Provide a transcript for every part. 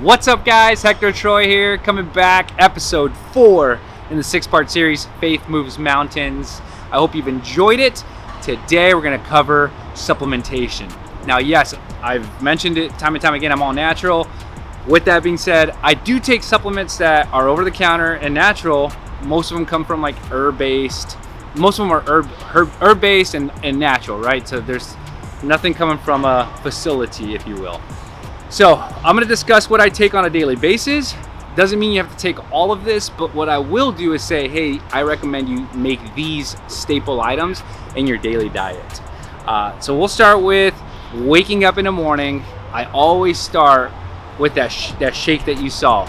What's up, guys? Hector Troy here, coming back, episode 4 in the 6-part series, Faith Moves Mountains. I hope you've enjoyed it. Today we're going to cover supplementation. Now, yes, I've mentioned it time and time again, I'm all natural. With that being said, I do take supplements that are over the counter and natural. Most of them come from like herb-based. Most of them are herb-based and natural, right? So there's nothing coming from a facility, if you will. So I'm going to discuss what I take on a daily basis. Doesn't mean you have to take all of this, but what I will do is say, hey, I recommend you make these staple items in your daily diet. So we'll start with waking up in the morning. I always start with that shake that you saw.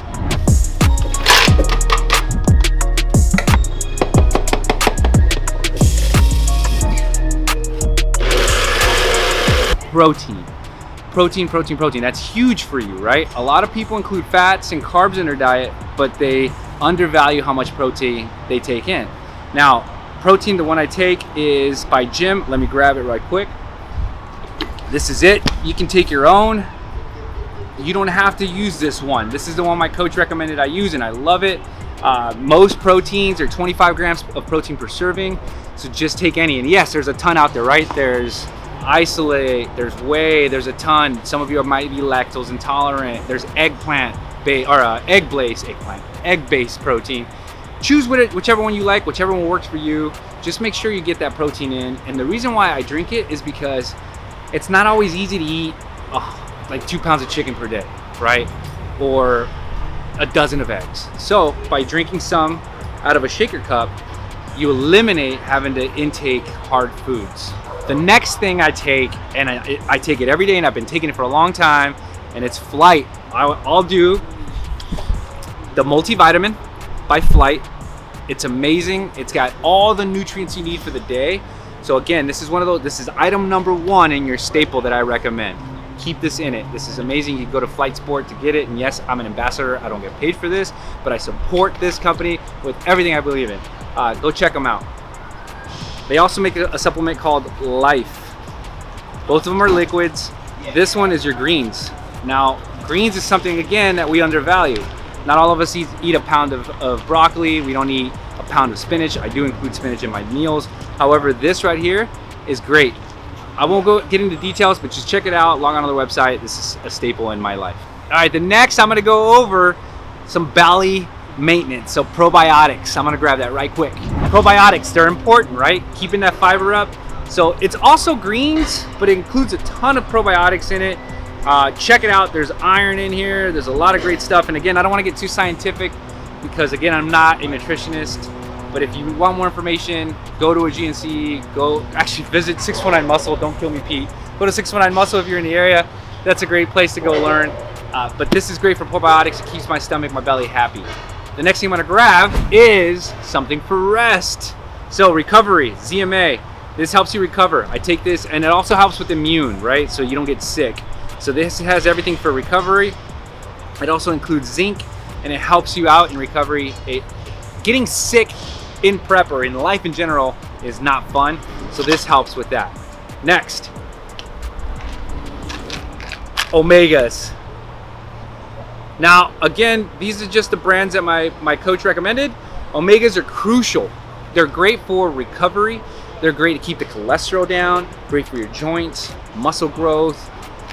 Protein. That's huge for you, right? A lot of people include fats and carbs in their diet, but they undervalue how much protein they take in. Now, protein, the one I take is by Jim. Let me grab it right quick. This is it. You can take your own. You don't have to use this one. This is the one my coach recommended I use, and I love it. Most proteins are 25 grams of protein per serving, so just take any. And yes, there's a ton out there, right? There's isolate, there's whey, there's a ton. Some of you might be lactose intolerant. There's egg-based protein. Choose whichever one you like, whichever one works for you. Just make sure you get that protein in. And the reason why I drink it is because it's not always easy to eat like 2 pounds of chicken per day, right? Or a dozen of eggs. So by drinking some out of a shaker cup, you eliminate having to intake hard foods. The next thing I take, and I take it every day, and I've been taking it for a long time, and it's Flight. I'll do the multivitamin by Flight. It's amazing. It's got all the nutrients you need for the day. So again, this is item number 1 in your staple that I recommend. Keep this in it. This is amazing. You can go to Flight Sport to get it, and yes, I'm an ambassador. I don't get paid for this, but I support this company with everything I believe in. Go check them out. They also make a supplement called Life. Both of them are liquids. This one is your greens. Now, greens is something, again, that we undervalue. Not all of us eat a pound of broccoli. We don't eat a pound of spinach. I do include spinach in my meals. However, this right here is great. I won't get into details, but just check it out. Log on to the website. This is a staple in my life. All right, the next I'm going to go over some belly maintenance. So probiotics, I'm gonna grab that right quick. Probiotics, they're important, right? Keeping that fiber up. So it's also greens, but it includes a ton of probiotics in it. Check it out. There's iron in here. There's a lot of great stuff. And again, I don't want to get too scientific because again, I'm not a nutritionist. But if you want more information, go to a GNC. Go actually visit 619 Muscle. Don't kill me, Pete. Go to 619 Muscle if you're in the area. That's a great place to go learn. But this is great for probiotics. It keeps my stomach, my belly happy. The next thing I'm gonna grab is something for rest. So recovery, ZMA. This helps you recover. I take this, and it also helps with immune, right? So you don't get sick. So this has everything for recovery. It also includes zinc, and it helps you out in recovery. Getting sick in prep or in life in general is not fun. So this helps with that. Next, omegas. Now, again, these are just the brands that my coach recommended. Omegas are crucial. They're great for recovery. They're great to keep the cholesterol down, great for your joints, muscle growth.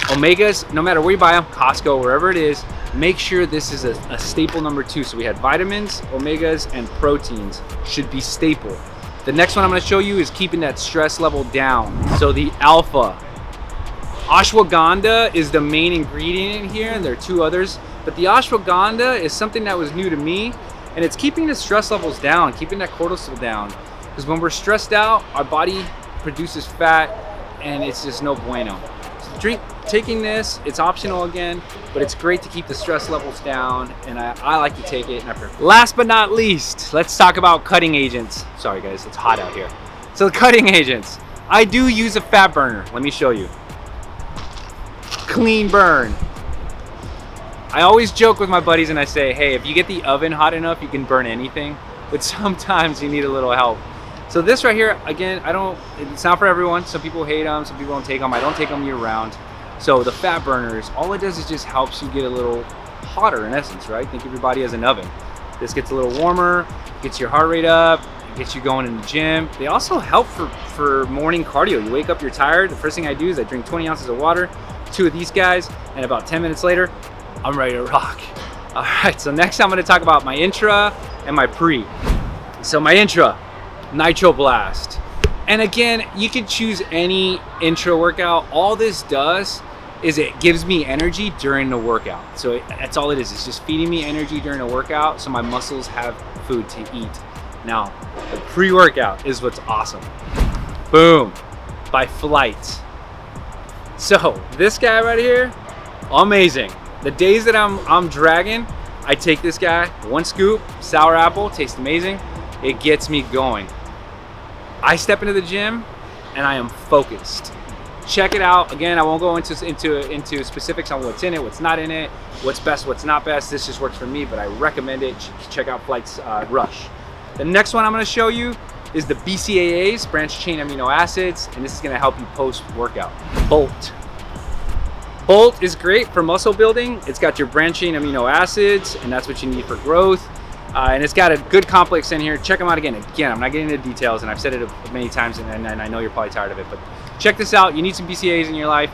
Omegas, no matter where you buy them, Costco, wherever it is, make sure this is a staple number 2. So we had vitamins, omegas, and proteins should be staple. The next one I'm gonna show you is keeping that stress level down. So the alpha. Ashwagandha is the main ingredient in here, and there are 2 others. But the ashwagandha is something that was new to me, and it's keeping the stress levels down, keeping that cortisol down. Because when we're stressed out, our body produces fat, and it's just no bueno. So taking this, it's optional again, but it's great to keep the stress levels down, and I like to take it. Last but not least, let's talk about cutting agents. Sorry guys, it's hot out here. So the cutting agents. I do use a fat burner. Let me show you. Clean burn. I always joke with my buddies and I say, hey, if you get the oven hot enough, you can burn anything, but sometimes you need a little help. So this right here, again, it's not for everyone. Some people hate them, some people don't take them. I don't take them year round. So the fat burners, all it does is just helps you get a little hotter in essence, right? Think of your body as an oven. This gets a little warmer, gets your heart rate up, gets you going in the gym. They also help for morning cardio. You wake up, you're tired. The first thing I do is I drink 20 ounces of water, 2 of these guys, and about 10 minutes later, I'm ready to rock. All right, so next I'm gonna talk about my intra and my pre. So my intra, Nitro Blast. And again, you can choose any intra workout. All this does is it gives me energy during the workout. So that's all it is. It's just feeding me energy during the workout so my muscles have food to eat. Now, the pre-workout is what's awesome. Boom, by Flight. So this guy right here, amazing. The days that I'm dragging, I take this guy, 1 scoop, sour apple, tastes amazing. It gets me going. I step into the gym and I am focused. Check it out. Again, I won't go into specifics on what's in it, what's not in it, what's best, what's not best. This just works for me, but I recommend it. Check out Flight's Rush. The next one I'm gonna show you is the BCAAs, branched chain amino acids, and this is gonna help you post-workout. Bolt. Bolt is great for muscle building. It's got your branched chain amino acids, and that's what you need for growth. And it's got a good complex in here. Check them out again. Again, I'm not getting into details, and I've said it many times, and I know you're probably tired of it, but check this out. You need some BCAAs in your life.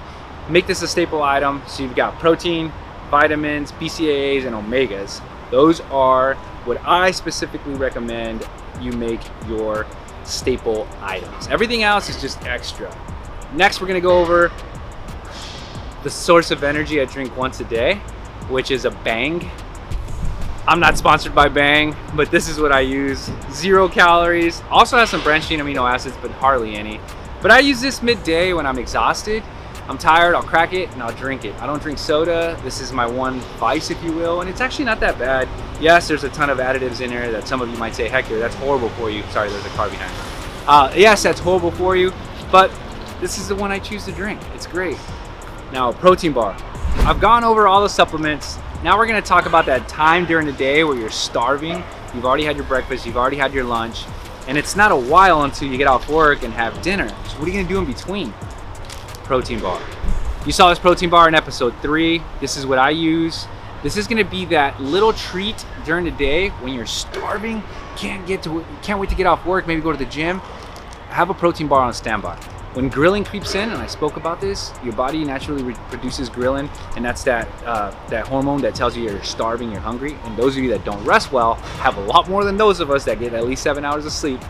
Make this a staple item. So you've got protein, vitamins, BCAAs, and omegas. Those are what I specifically recommend you make your staple items. Everything else is just extra. Next, we're gonna go over the source of energy I drink once a day, which is a Bang. I'm not sponsored by Bang, but this is what I use. 0 calories. Also has some branched chain amino acids, but hardly any. But I use this midday when I'm exhausted. I'm tired, I'll crack it and I'll drink it. I don't drink soda. This is my one vice, if you will, and it's actually not that bad. Yes, there's a ton of additives in there that some of you might say, Hector, that's horrible for you. Sorry, there's a car behind me. Yes, that's horrible for you, but this is the one I choose to drink. It's great. Now, protein bar. I've gone over all the supplements. Now we're gonna talk about that time during the day where you're starving. You've already had your breakfast, you've already had your lunch, and it's not a while until you get off work and have dinner. So what are you gonna do in between? Protein bar. You saw this protein bar in episode 3. This is what I use. This is gonna be that little treat during the day when you're starving, can't wait to get off work, maybe go to the gym. Have a protein bar on standby. When ghrelin creeps in, and I spoke about this, your body naturally produces ghrelin, and that's that hormone that tells you you're starving, you're hungry. And those of you that don't rest well have a lot more than those of us that get at least 7 hours of sleep.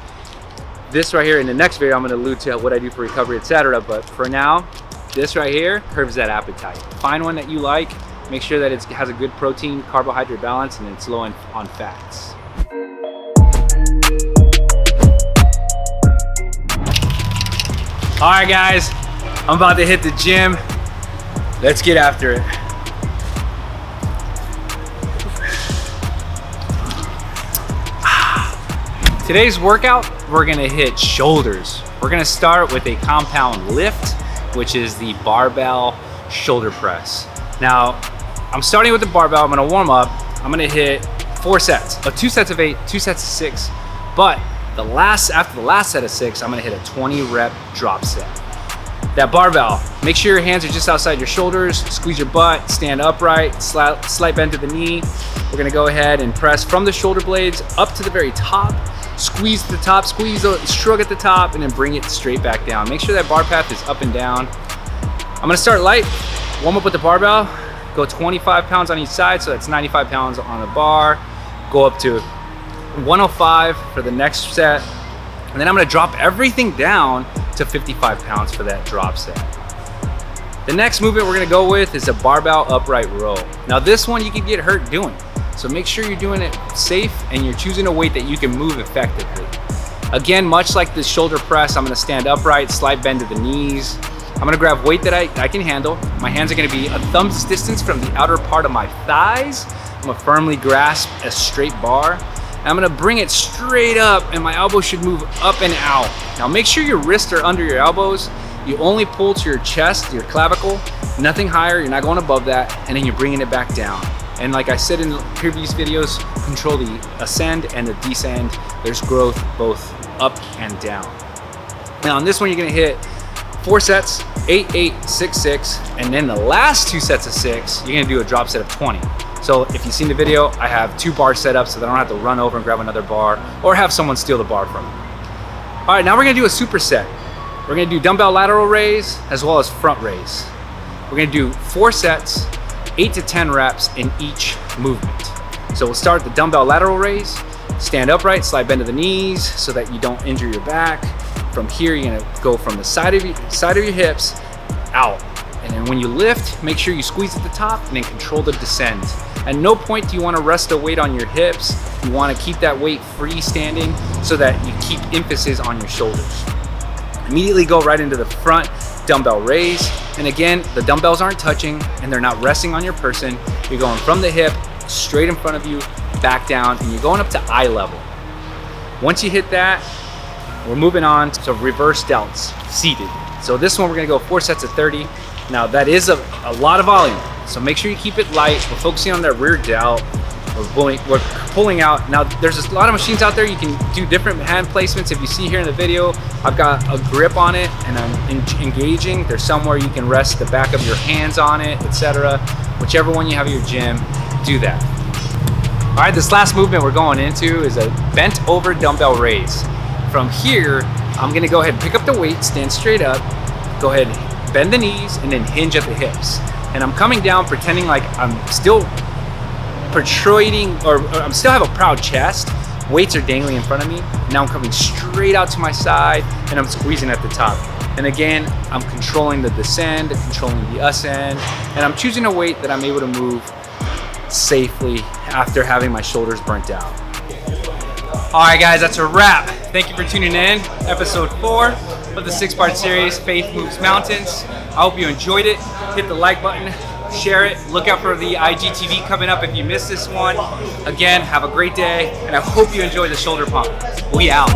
This right here, in the next video, I'm gonna allude to what I do for recovery, etc. But for now, this right here curbs that appetite. Find one that you like, make sure that it has a good protein, carbohydrate balance, and it's low on fats. All right, guys, I'm about to hit the gym. Let's get after it. Today's workout, we're gonna hit shoulders. We're gonna start with a compound lift, which is the barbell shoulder press. Now, I'm starting with the barbell. I'm gonna warm up. I'm gonna hit 4 sets, 2 sets of 8, 2 sets of 6, but after the last set of 6, I'm gonna hit a 20 rep drop set. That barbell, make sure your hands are just outside your shoulders, squeeze your butt, stand upright, slight bend to the knee. We're gonna go ahead and press from the shoulder blades up to the very top, squeeze to the top, shrug at the top, and then bring it straight back down. Make sure that bar path is up and down. I'm gonna start light, warm up with the barbell, go 25 pounds on each side, so that's 95 pounds on the bar, go up to 105 for the next set, and then I'm gonna drop everything down to 55 pounds for that drop set. The next movement we're gonna go with is a barbell upright row. Now this one you can get hurt doing, so make sure you're doing it safe and you're choosing a weight that you can move effectively. Again, much like the shoulder press, I'm gonna stand upright, slight bend to the knees. I'm gonna grab weight that I can handle. My hands are gonna be a thumb's distance from the outer part of my thighs. I'm gonna firmly grasp a straight bar. I'm gonna bring it straight up and my elbows should move up and out. Now make sure your wrists are under your elbows. You only pull to your chest, your clavicle, nothing higher, you're not going above that, and then you're bringing it back down. And like I said in previous videos, control the ascend and the descend. There's growth both up and down. Now on this one, you're gonna hit 4 sets, 8, 8, 6, 6, and then the last 2 sets of 6, you're gonna do a drop set of 20. So if you've seen the video, I have 2 bars set up so that I don't have to run over and grab another bar or have someone steal the bar from me. All right, now we're gonna do a superset. We're gonna do dumbbell lateral raise as well as front raise. We're gonna do 4 sets, 8 to 10 reps in each movement. So we'll start the dumbbell lateral raise. Stand upright, slide bend to the knees so that you don't injure your back. From here, you're gonna go from the side of your hips out. And then when you lift, make sure you squeeze at the top and then control the descent. At no point do you wanna rest the weight on your hips. You wanna keep that weight freestanding so that you keep emphasis on your shoulders. Immediately go right into the front dumbbell raise. And again, the dumbbells aren't touching and they're not resting on your person. You're going from the hip, straight in front of you, back down, and you're going up to eye level. Once you hit that, we're moving on to reverse delts, seated. So this one, we're gonna go 4 sets of 30. Now that is a lot of volume, so make sure you keep it light. We're focusing on that rear delt. We're pulling out. Now there's a lot of machines out there. You can do different hand placements. If you see here in the video, I've got a grip on it and I'm engaging. There's somewhere you can rest the back of your hands on it, etc. Whichever one you have at your gym, do that. All right, this last movement we're going into is a bent over dumbbell raise. From here, I'm gonna go ahead and pick up the weight, stand straight up, go ahead, bend the knees, and then hinge at the hips. And I'm coming down pretending like I'm still protruding, or I'm still have a proud chest. Weights are dangling in front of me. Now I'm coming straight out to my side and I'm squeezing at the top. And again, I'm controlling the descend, controlling the ascend, and I'm choosing a weight that I'm able to move safely after having my shoulders burnt out. All right, guys, that's a wrap. Thank you for tuning in. Episode 4 of the 6-part series, Faith Moves Mountains. I hope you enjoyed it. Hit the like button, share it. Look out for the IGTV coming up if you missed this one. Again, have a great day, and I hope you enjoy the shoulder pump. We out.